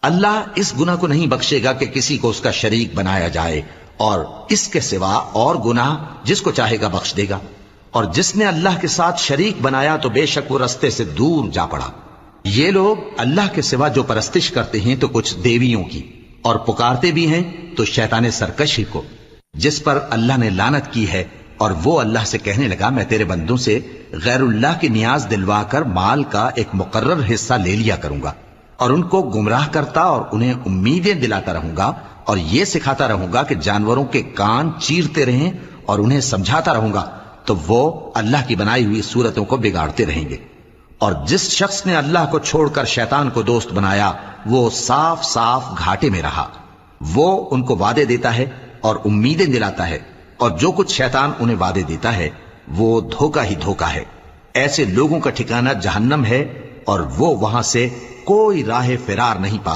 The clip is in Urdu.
اللہ اس گناہ کو نہیں بخشے گا کہ کسی کو اس کا شریک بنایا جائے، اور اس کے سوا اور گناہ جس کو چاہے گا بخش دے گا، اور جس نے اللہ کے ساتھ شریک بنایا تو بے شک وہ رستے سے دور جا پڑا۔ یہ لوگ اللہ کے سوا جو پرستش کرتے ہیں تو کچھ دیویوں کی، اور پکارتے بھی ہیں تو شیطان سرکشی کو، جس پر اللہ نے لعنت کی ہے، اور وہ اللہ سے کہنے لگا میں تیرے بندوں سے غیر اللہ کی نیاز دلوا کر مال کا ایک مقرر حصہ لے لیا کروں گا، اور ان کو گمراہ کرتا اور انہیں امیدیں دلاتا رہوں گا، اور یہ سکھاتا رہوں گا کہ جانوروں کے کان چیرتے رہیں، اور انہیں سمجھاتا رہوں گا، تو وہ اللہ کی بنائی ہوئی صورتوں کو بگاڑتے رہیں گے۔ اور جس شخص نے اللہ کو چھوڑ کر شیطان کو دوست بنایا وہ صاف صاف گھاٹے میں رہا۔ وہ ان کو وعدے دیتا ہے اور امیدیں دلاتا ہے، اور جو کچھ شیطان انہیں وعدے دیتا ہے وہ دھوکہ ہی دھوکہ ہے۔ ایسے لوگوں کا ٹھکانہ جہنم ہے، اور وہ وہاں سے کوئی راہ فرار نہیں پا